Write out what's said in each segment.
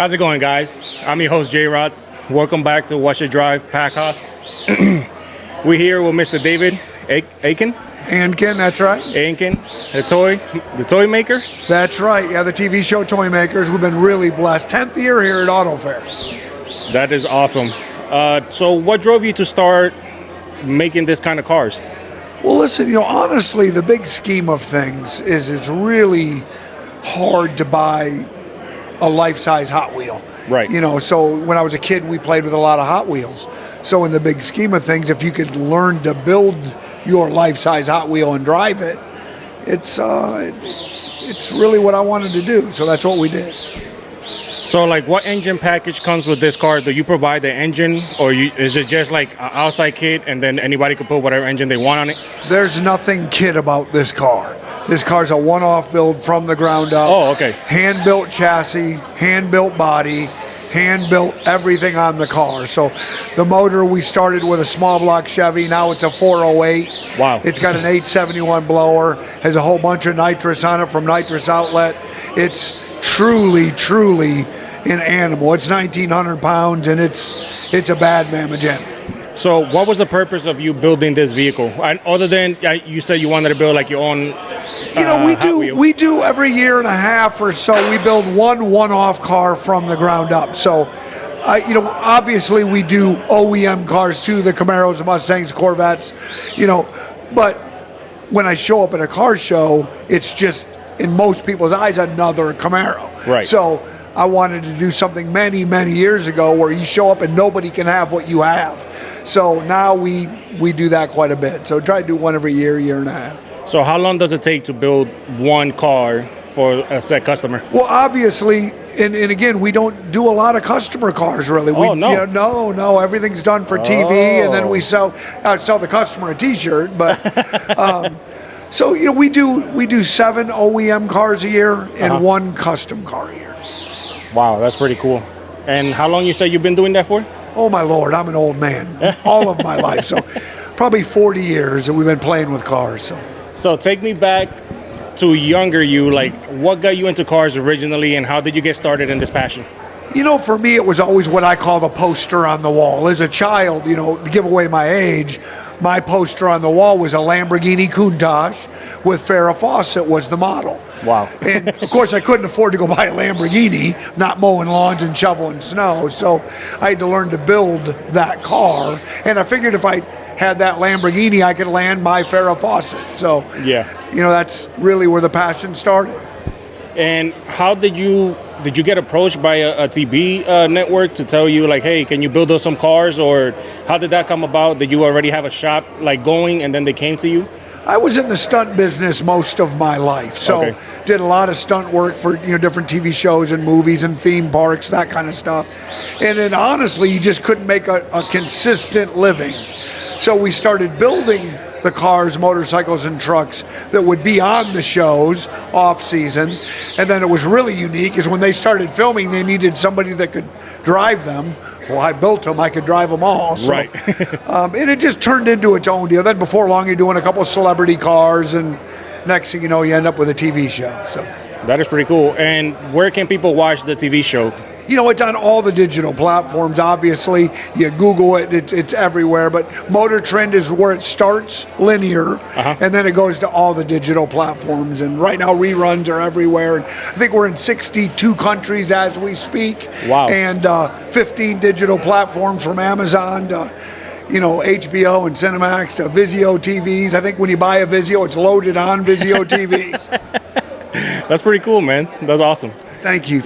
How's it going, guys? I'm your host, J Rods. Welcome back to Watch It Drive Packhouse. We're here with Mr. David Ankin. Ankin, that's right. Ankin, the Toy Makerz. That's right. Yeah, the TV show Toy Makerz. We've been really blessed. 10th year here at Auto Fair. That is awesome. So what drove you to start making this kind of cars? Well, listen, honestly, the big scheme of things is it's really hard to buy a life-size Hot Wheel. Right. So when I was a kid, we played with a lot of Hot Wheels. So in the big scheme of things, if you could learn to build your life-size Hot Wheel and drive it, it's really what I wanted to do. So that's what we did. So, what engine package comes with this car? Do you provide the engine, or is it just like an outside kit, and then anybody can put whatever engine they want on it? There's nothing kit about this car. This car's a one-off build from the ground up. Oh, okay. Hand-built chassis, hand-built body, hand-built everything on the car. So the motor, we started with a small block Chevy. Now it's a 408. Wow. It's got an 871 blower, has a whole bunch of nitrous on it from Nitrous Outlet. It's truly an animal. It's 1,900 pounds, and it's a bad mamma jamma. So what was the purpose of you building this vehicle? Other than you said you wanted to build your own we do every year and a half or so, we build one-off car from the ground up. So, obviously we do OEM cars too, the Camaros, the Mustangs, Corvettes, but when I show up at a car show, it's just, in most people's eyes, another Camaro. Right. So I wanted to do something many years ago where you show up and nobody can have what you have. So now we do that quite a bit. So try to do one every year and a half. So how long does it take to build one car for a set customer? Well, obviously, and again, we don't do a lot of customer cars, really. No. No. Everything's done for TV, and then we sell the customer a T-shirt. But so we do 7 OEM cars a year and 1 custom car a year. Wow, that's pretty cool. And how long you say you've been doing that for? Oh my Lord, I'm an old man. All of my life, so probably 40 years that we've been playing with cars. So take me back to younger you, what got you into cars originally, and how did you get started in this passion? For me, it was always what I call the poster on the wall. As a child, to give away my age, my poster on the wall was a Lamborghini Countach with Farrah Fawcett was the model. Wow. And of course, I couldn't afford to go buy a Lamborghini, not mowing lawns and shoveling snow. So I had to learn to build that car. And I figured if I had that Lamborghini, I could land my Farrah Fawcett. So, yeah, that's really where the passion started. And how did you get approached by a TV network to tell you, hey, can you build us some cars? Or how did that come about? Did you already have a shop going, and then they came to you? I was in the stunt business most of my life, so did a lot of stunt work for different TV shows and movies and theme parks, that kind of stuff. And then honestly, you just couldn't make a consistent living. So we started building the cars, motorcycles, and trucks that would be on the shows off season. And then it was really unique is when they started filming, they needed somebody that could drive them. Well, I built them, I could drive them all. So, right. And it just turned into its own deal. Then before long, you're doing a couple of celebrity cars, and next thing you know, you end up with a TV show. So that is pretty cool. And where can people watch the TV show? It's on all the digital platforms, obviously. You Google it, it's everywhere. But Motor Trend is where it starts, linear, and then it goes to all the digital platforms. And right now, reruns are everywhere. And I think we're in 62 countries as we speak. Wow. And 15 digital platforms from Amazon to, HBO and Cinemax to Vizio TVs. I think when you buy a Vizio, it's loaded on Vizio TVs. That's pretty cool, man. That's awesome. Thank you.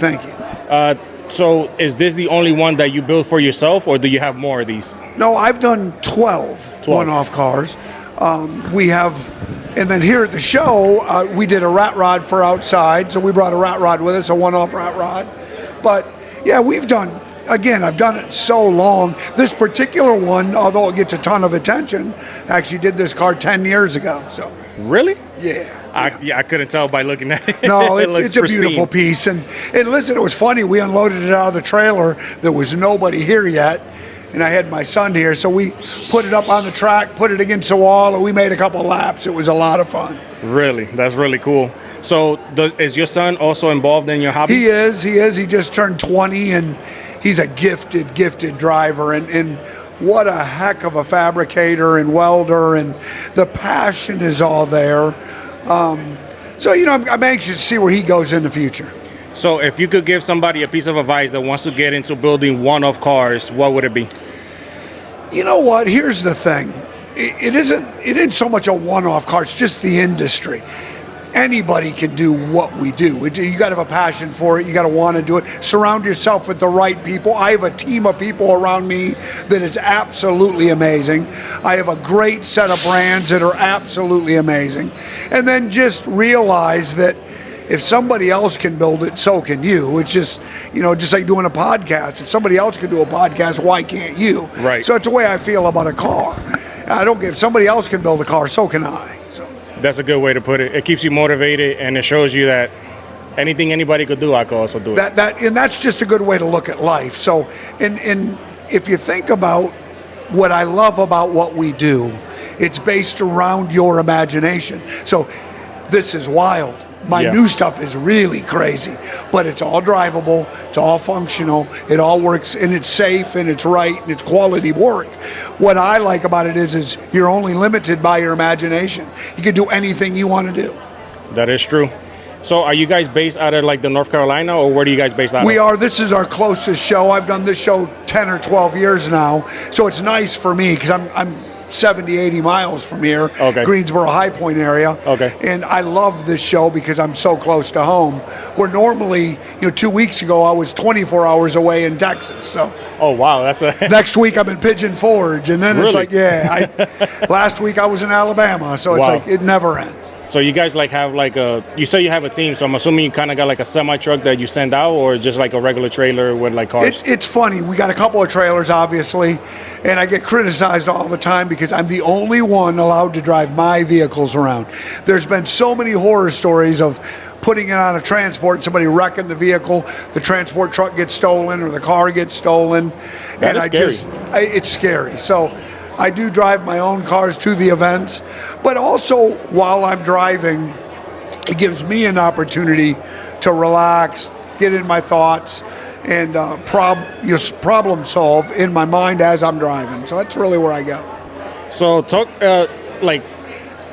So is this the only one that you build for yourself, or do you have more of these? No, I've done 12 one-off cars. We have, and then here at the show, we did a rat rod for outside, so we brought a rat rod with us, a one-off rat rod. But yeah, I've done it so long. This particular one, although it gets a ton of attention, actually did this car 10 years ago. So really? Yeah. I couldn't tell by looking at it. No, it it's a beautiful piece. And listen, it was funny. We unloaded it out of the trailer. There was nobody here yet. And I had my son here. So we put it up on the track, put it against the wall, and we made a couple laps. It was a lot of fun. Really? That's really cool. So is your son also involved in your hobby? He is. He just turned 20, and he's a gifted driver. And what a heck of a fabricator and welder, and the passion is all there. So, I'm anxious to see where he goes in the future. So if you could give somebody a piece of advice that wants to get into building one-off cars, what would it be? You know what? Here's the thing. It isn't so much a one-off car. It's just the industry. Anybody can do what we do. You got to have a passion for it. You got to want to do it. Surround yourself with the right people. I have a team of people around me that is absolutely amazing. I have a great set of brands that are absolutely amazing. And then just realize that if somebody else can build it, so can you. It's just, just like doing a podcast. If somebody else can do a podcast, why can't you? Right. So it's the way I feel about a car. I don't care. If somebody else can build a car, so can I. So. That's a good way to put it. It keeps you motivated, and it shows you that anything anybody could do, I could also do it. And that's just a good way to look at life. So, and if you think about what I love about what we do, it's based around your imagination. So this is wild. My new stuff is really crazy, but it's all drivable, it's all functional, it all works, and it's safe, and it's right, and it's quality work. What I like about it is you're only limited by your imagination. You can do anything you want to do. That is true. So are you guys based out of like the North Carolina, or where do you guys based out of? We are. This is our closest show. I've done this show 10 or 12 years now, so it's nice for me because I'm 70, 80 miles from here, Greensboro, High Point area. And I love this show because I'm so close to home. Where normally, 2 weeks ago, I was 24 hours away in Texas. So. Oh, wow. That's Next week, I'm in Pigeon Forge. And then really? It's like, last week I was in Alabama. So it's like, it never ends. So you guys have you say you have a team, so I'm assuming you kind of got like a semi-truck that you send out, or just like a regular trailer with like cars? It's funny. We got a couple of trailers, obviously, and I get criticized all the time because I'm the only one allowed to drive my vehicles around. There's been so many horror stories of putting it on a transport, somebody wrecking the vehicle, the transport truck gets stolen or the car gets stolen. That is scary. It's scary. So I do drive my own cars to the events, but also while I'm driving, it gives me an opportunity to relax, get in my thoughts, and problem solve in my mind as I'm driving. So that's really where I go. So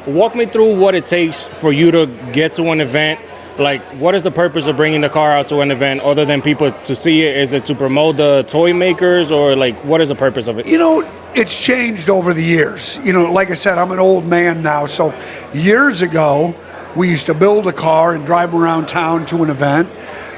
walk me through what it takes for you to get to an event. Like, what is the purpose of bringing the car out to an event other than people to see it? Is it to promote the Toy Makerz, or like, what is the purpose of it? It's changed over the years. Like I said, I'm an old man now. So years ago, we used to build a car and drive around town to an event.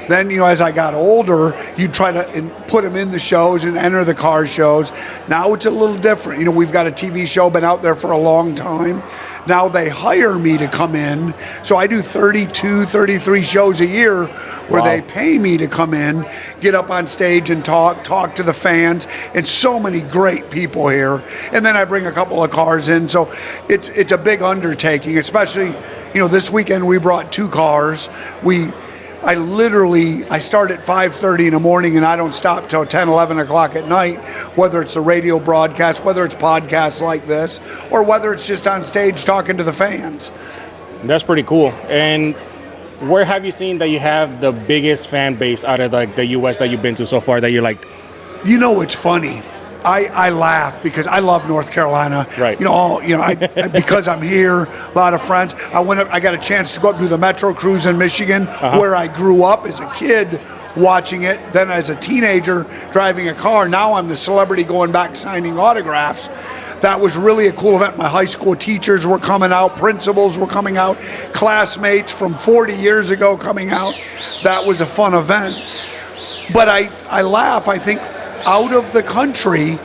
Then, as I got older, you try to put them in the shows and enter the car shows. Now it's a little different. We've got a TV show, been out there for a long time. Now they hire me to come in. So I do 32, 33 shows a year where they pay me to come in, get up on stage and talk to the fans, and so many great people here. And then I bring a couple of cars in. So it's a big undertaking, especially, this weekend we brought 2 cars. I start at 5:30 in the morning and I don't stop till 10, 11 o'clock at night, whether it's a radio broadcast, whether it's podcasts like this, or whether it's just on stage talking to the fans. That's pretty cool. And where have you seen that you have the biggest fan base out of the U.S. that you've been to so far that you liked? It's funny. I laugh because I love North Carolina. Right. Because I'm here, a lot of friends. I got a chance to go up to the Metro Cruise in Michigan, where I grew up as a kid watching it. Then as a teenager driving a car. Now I'm the celebrity going back signing autographs. That was really a cool event. My high school teachers were coming out, principals were coming out, classmates from 40 years ago coming out. That was a fun event. But I laugh. I think out of the country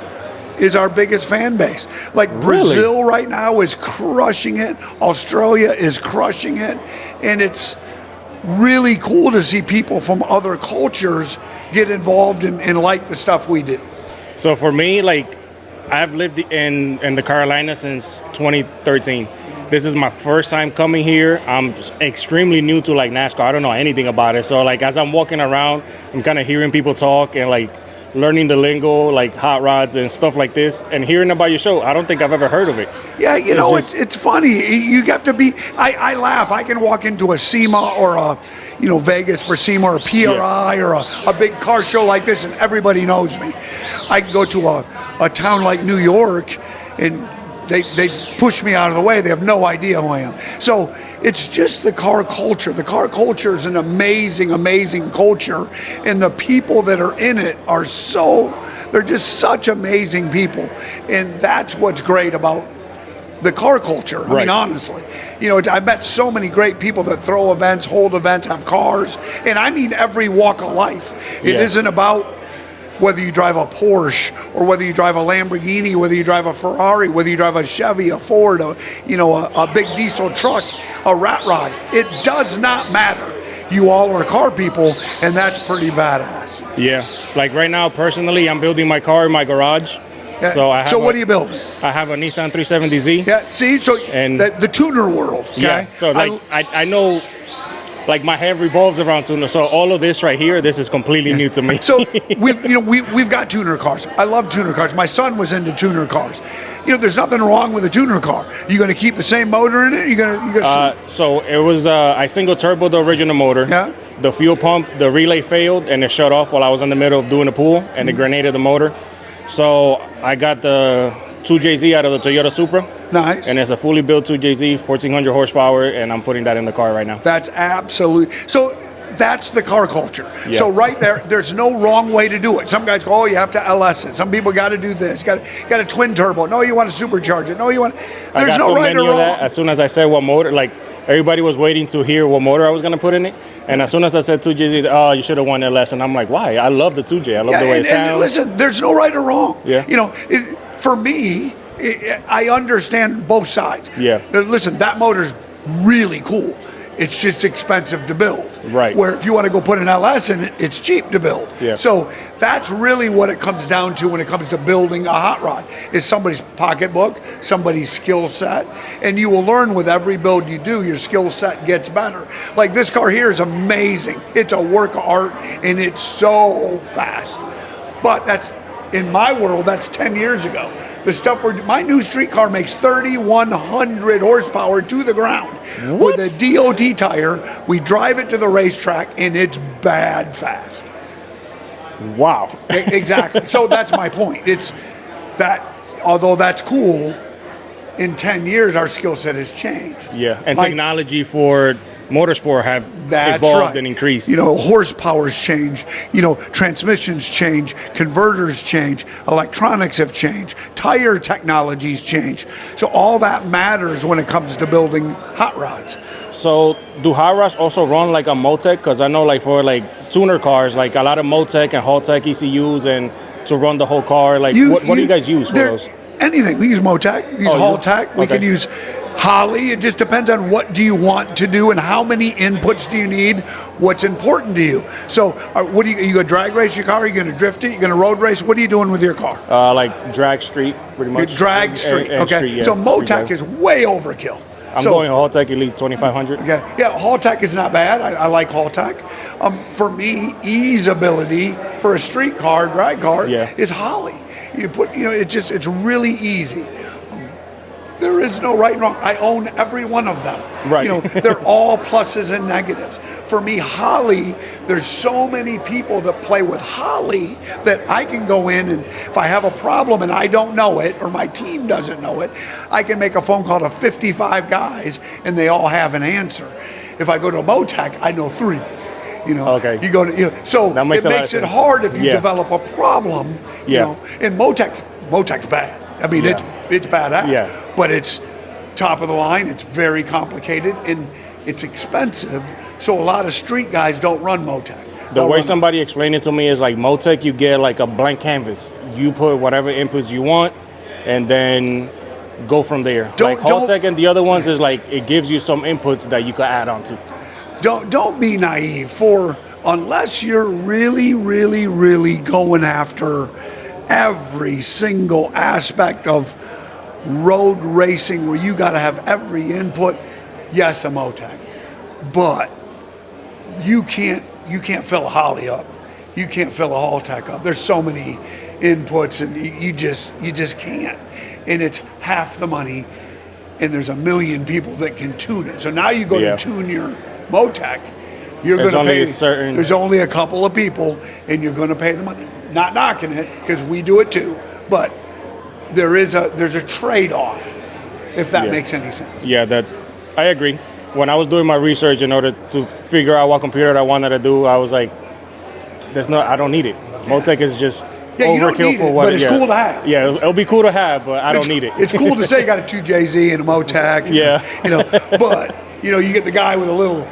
is our biggest fan base. Like Brazil right now is crushing it. Australia is crushing it. And it's really cool to see people from other cultures get involved and like the stuff we do. So for me, I've lived in the Carolinas since 2013. This is my first time coming here. I'm extremely new to NASCAR. I don't know anything about it. So as I'm walking around, I'm kind of hearing people talk and learning the lingo, like hot rods and stuff like this, and hearing about your show. I don't think I've ever heard of it. Yeah, it's funny. You have to be. I laugh. I can walk into a SEMA or a, Vegas for SEMA or a PRI or a big car show like this, and everybody knows me. I can go to a town like New York, and they push me out of the way. They have no idea who I am. So it's just the car culture. The car culture is an amazing, amazing culture, and the people that are in it are they're just such amazing people, and that's what's great about the car culture. I mean, honestly, I've met so many great people that throw events, hold events, have cars, and I mean every walk of life. It isn't about whether you drive a Porsche or whether you drive a Lamborghini, whether you drive a Ferrari, whether you drive a Chevy, a Ford, a big diesel truck, a rat rod. It does not matter. You all are car people, and that's pretty badass. Yeah. Like right now, personally, I'm building my car in my garage. Yeah. So what are you building? I have a Nissan 370Z. Yeah. See, so and the tuner world. Okay? Yeah. So I know. Like my head revolves around tuner, so all of this right here, this is completely new to me. So we've got tuner cars. I love tuner cars. My son was into tuner cars. There's nothing wrong with a tuner car. You going to keep the same motor in it? You gonna So it was I single turbo the original motor. Yeah. The fuel pump, the relay failed, and it shut off while I was in the middle of doing the pool, and it grenaded the motor. So I got the 2JZ out of the Toyota Supra. Nice. And it's a fully built 2JZ, 1,400 horsepower, and I'm putting that in the car right now. That's absolutely. So that's the car culture. Yeah. So right there's no wrong way to do it. Some guys go, you have to LS it. Some people got to do this. Got a twin turbo. No, you want to supercharge it. No, you want. There's no right or wrong. As soon as I said what motor, like everybody was waiting to hear what motor I was going to put in it. And as soon as I said 2J, oh, you should have won LS. And I'm like, why? I love the 2J. I love the way it sounds. And listen, there's no right or wrong. Yeah. For me, I understand both sides. Yeah. Listen, that motor's really cool. It's just expensive to build. Right. Where if you want to go put an LS in it, it's cheap to build. Yeah. So that's really what it comes down to when it comes to building a hot rod. Is somebody's pocketbook, somebody's skill set, and you will learn with every build you do, your skill set gets better. Like this car here is amazing. It's a work of art, and it's so fast. But that's, in my world, that's 10 years ago. The stuff my new street car makes 3,100 horsepower to the ground. What? With a DOT tire. We drive it to the racetrack, and it's bad fast. Wow. Exactly. So that's my point. It's that, although that's cool, in 10 years, our skill set has changed. Yeah, and technology for motorsport have evolved and increased. Horsepower's changed, transmissions change, converters change, electronics have changed, tire technologies change. So all that matters when it comes to building hot rods. So do hot rods also run like a Motec? Because I know like for like tuner cars, like a lot of Motec and Haltech ECUs and to run the whole car, like what do you guys use for those? Anything. We use Motec, we use Haltech, we can use Holly. It just depends on what do you want to do and how many inputs do you need, what's important to you. So what are you going to drag race your car? Are you going to drift it? You're going to road race? What are you doing with your car? Like drag street, pretty much. Drag street, and okay. Street, yeah. So Motec is way overkill. I'm going Haltech Elite 2500. Okay. Yeah, Haltech is not bad. I like Haltech. For me, easeability for a street car, drag car, is Holly. It's really easy. There is no right and wrong. I own every one of them. Right. They're all pluses and negatives. For me, Holly, there's so many people that play with Holly that I can go in and if I have a problem and I don't know it or my team doesn't know it, I can make a phone call to 55 guys and they all have an answer. If I go to Motec, I know 3. Okay. You go to so it makes it hard if you develop a problem. And Motec's bad. I mean, it's badass. Yeah. But it's top of the line. It's very complicated and it's expensive. So a lot of street guys don't run Motec. The way somebody explained it to me is like Motec, you get like a blank canvas. You put whatever inputs you want, and then go from there. Like Haltech and the other ones is like it gives you some inputs that you could add on to. Don't be naive. Unless you're really, really, really going after every single aspect of road racing where you got to have every input, yes, a Motec. But you can't fill a Holly up. you can't fill a haul tech up. There's so many inputs, and you just can't. And it's half the money, and there's a million people that can tune it. So now you go to tune your Motec, you're going to pay. There's only a couple of people, and you're going to pay the money. Not knocking it, because we do it too, but there's a trade-off, if that makes any sense. Yeah, that I agree. When I was doing my research in order to figure out what computer I wanted to do, I was like, I don't need it. Motec is just overkill for what but it's cool to have. Yeah, it'll be cool to have, but I don't need it. It's cool to say you got a 2JZ and a Motec. But you get the guy with a little,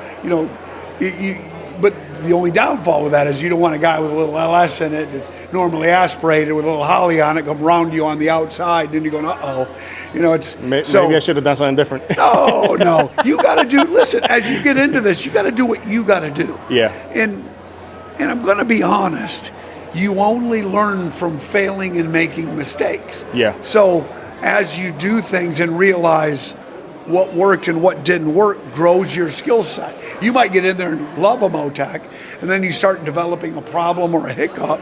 but the only downfall with that is you don't want a guy with a little LS in it that's normally aspirated with a little holly on it come around you on the outside, and then you're going, it's maybe I should have done something different. No, you got to do. Listen, as you get into this, you got to do what you got to do. Yeah, and I'm going to be honest. You only learn from failing and making mistakes. Yeah. So as you do things and realize what worked and what didn't work, grows your skill set. You might get in there and love a Motec, and then you start developing a problem or a hiccup,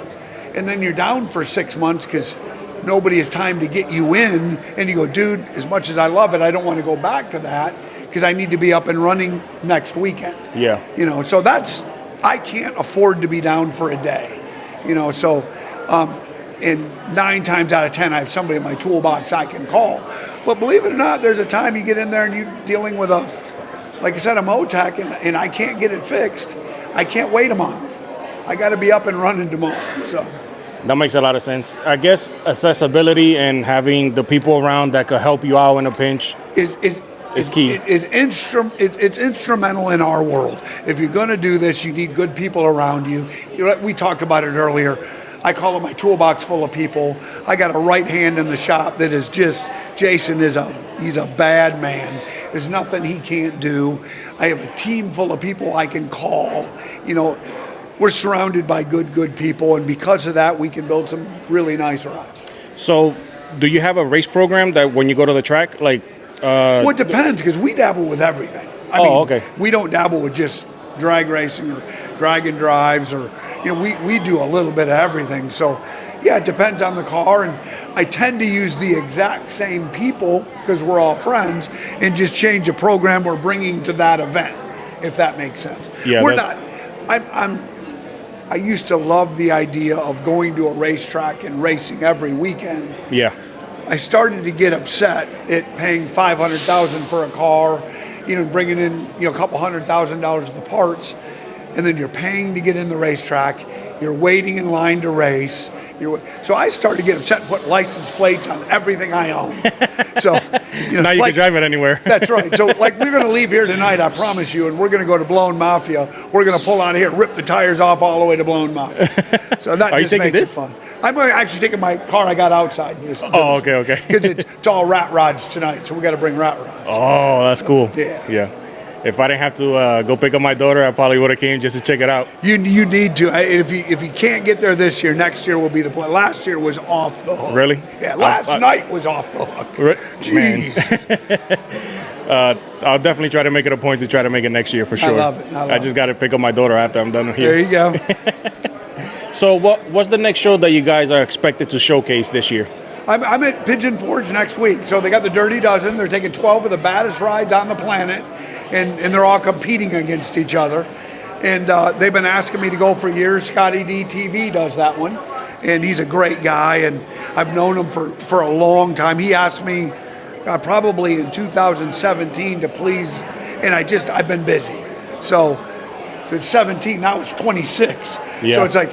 and then you're down for 6 months because nobody has time to get you in, and you go, dude, as much as I love it, I don't want to go back to that because I need to be up and running next weekend. Yeah. So I can't afford to be down for a day. And 9 times out of 10, I have somebody in my toolbox I can call. But believe it or not, there's a time you get in there and you're dealing with like I said, a Motec, and I can't get it fixed. I can't wait a month. I got to be up and running tomorrow. So that makes a lot of sense. I guess accessibility and having the people around that could help you out in a pinch is key. It's instrumental in our world. If you're going to do this, you need good people around you. We talked about it earlier. I call it my toolbox full of people. I got a right hand in the shop that is just, Jason he's a bad man. There's nothing he can't do. I have a team full of people I can call. We're surrounded by good people, and because of that, we can build some really nice rides. So, do you have a race program that when you go to the track, like? Well, it depends, because we dabble with everything. I mean, okay. We don't dabble with just drag racing or drag and drives, or we do a little bit of everything. So, yeah, it depends on the car, and I tend to use the exact same people because we're all friends, and just change a program we're bringing to that event, if that makes sense. Yeah, we're not. I used to love the idea of going to a racetrack and racing every weekend. Yeah. I started to get upset at paying $500,000 for a car, bringing in a couple $100,000 of the parts, and then you're paying to get in the racetrack. You're waiting in line to race. So I started to get upset and put license plates on everything I own. So now you can drive it anywhere. That's right. So we're going to leave here tonight, I promise you, and we're going to go to Blown Mafia. We're going to pull out of here, rip the tires off all the way to Blown Mafia. So that just makes it fun. I'm actually taking my car I got outside. Okay. Because it's all rat rods tonight, so we got to bring rat rods. Oh, that's cool. Yeah. If I didn't have to go pick up my daughter, I probably would have came just to check it out. You need to. If you can't get there this year, next year will be the plan. Last year was off the hook. Really? Yeah, last night was off the hook. Jeez. I'll definitely try to make it a point to try to make it next year for sure. I love it. I just got to pick up my daughter after I'm done here. There you go. So what's the next show that you guys are expected to showcase this year? I'm at Pigeon Forge next week. So they got the Dirty Dozen. They're taking 12 of the baddest rides on the planet. And they're all competing against each other. And they've been asking me to go for years. Scotty D TV does that one. And he's a great guy, and I've known him for a long time. He asked me probably in 2017 to please, and I've been busy. So it's 17, now it's 26. Yeah. So it's like,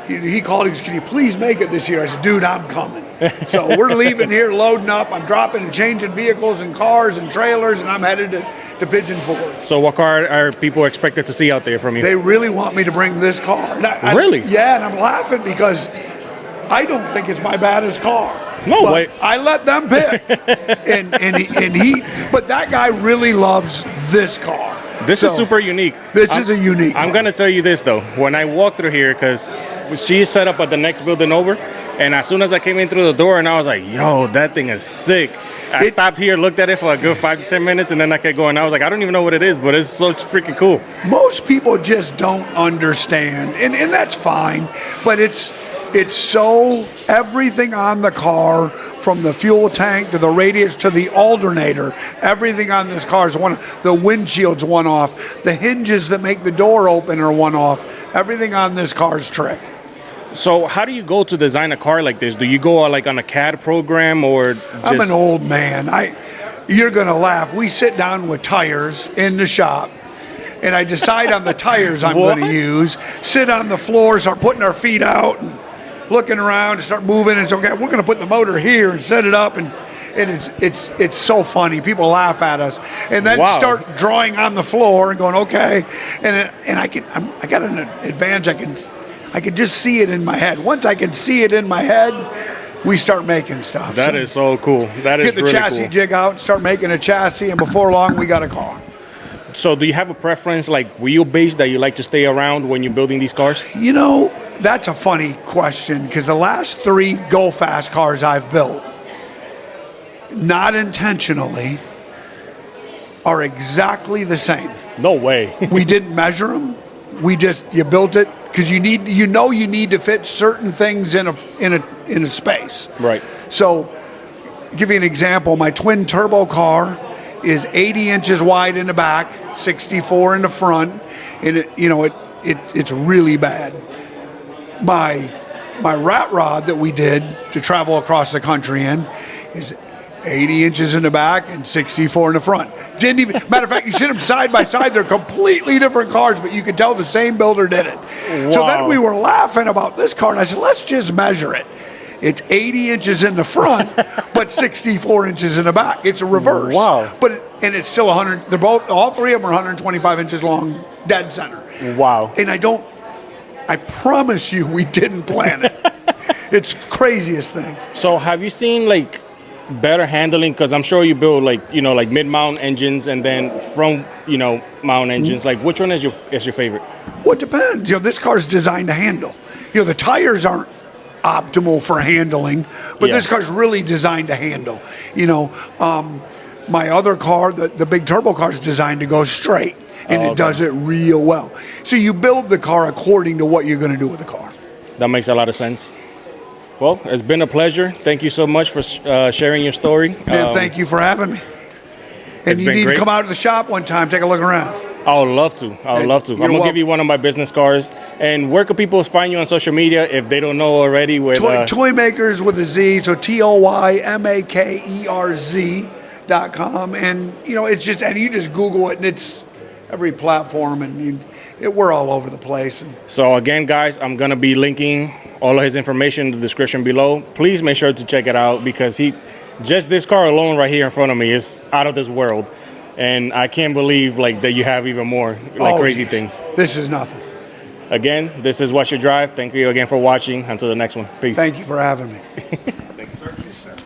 he called, he goes, can you please make it this year? I said, dude, I'm coming. So we're leaving here, loading up. I'm dropping and changing vehicles and cars and trailers, and I'm headed to Pigeon Forge. So what car are people expected to see out there from you? They really want me to bring this car. Really? Yeah, and I'm laughing because I don't think it's my baddest car. No way. I let them pick. But that guy really loves this car. This is super unique. This is a unique I'm going to tell you this, though. When I walked through here, because she is set up at the next building over, And as soon as I came in through the door, and I was like, yo, that thing is sick. I stopped here, looked at it for a good 5 to 10 minutes, and then I kept going. I was like, I don't even know what it is, but it's so freaking cool. Most people just don't understand, and that's fine. But it's so, everything on the car, from the fuel tank to the radius to the alternator, everything on this car is one. The windshield's one off. The hinges that make the door open are one off. Everything on this car is trick. So how do you go to design a car like this? Do you go like on a CAD program or just... I'm an old man. You're going to laugh. We sit down with tires in the shop, and I decide on the tires I'm going to use, sit on the floor, start putting our feet out, and looking around, and start moving, and say, okay, we're going to put the motor here and set it up, and it's so funny. People laugh at us, and then start drawing on the floor and going, okay, and I got an advantage. I can just see it in my head. Once I can see it in my head, we start making stuff. That is so cool. That is get the really chassis cool. jig out, start making a chassis, and before long, we got a car. So do you have a preference, like wheelbase, that you like to stay around when you're building these cars? You know, that's a funny question, because the last 3 go-fast cars I've built, not intentionally, are exactly the same. No way. We didn't measure them. You built it because you need to fit certain things in a space. Right. So, give you an example. My twin turbo car is 80 inches wide in the back, 64 in the front, and it's really bad. My rat rod that we did to travel across the country in is 80 inches in the back and 64 in the front. Matter of fact, you sit them side by side, they're completely different cars, but you can tell the same builder did it. Wow. So then we were laughing about this car, and I said, let's just measure it. It's 80 inches in the front, but 64 inches in the back. It's a reverse. Wow. And it's still 100, all 3 of them are 125 inches long, dead center. Wow. And I promise you, we didn't plan it. It's craziest thing. So have you seen like better handling? Because I'm sure you build like mid-mount engines and then front mount engines. Like which one is your favorite? Well, it depends. This car is designed to handle. The tires aren't optimal for handling, but this car's really designed to handle. My other car, the big turbo car, is designed to go straight, and it does it real well. So you build the car according to what you're going to do with the car. That makes a lot of sense. Well, it's been a pleasure. Thank you so much for sharing your story. Thank you for having me. And you need to come out to the shop one time, take a look around. I would love to. I'm going to give you one of my business cards. And where can people find you on social media if they don't know already? Toy Makerz with a Z, so ToyMakerz.com. And, it's just, and you just Google it, and it's every platform, and we're all over the place. So again, guys, I'm going to be linking all of his information in the description below. Please make sure to check it out, because just this car alone right here in front of me is out of this world. And I can't believe that you have even more crazy things. This is nothing. Again, this is What You Drive. Thank you again for watching. Until the next one. Peace. Thank you for having me. Thank you, sir. Yes, sir.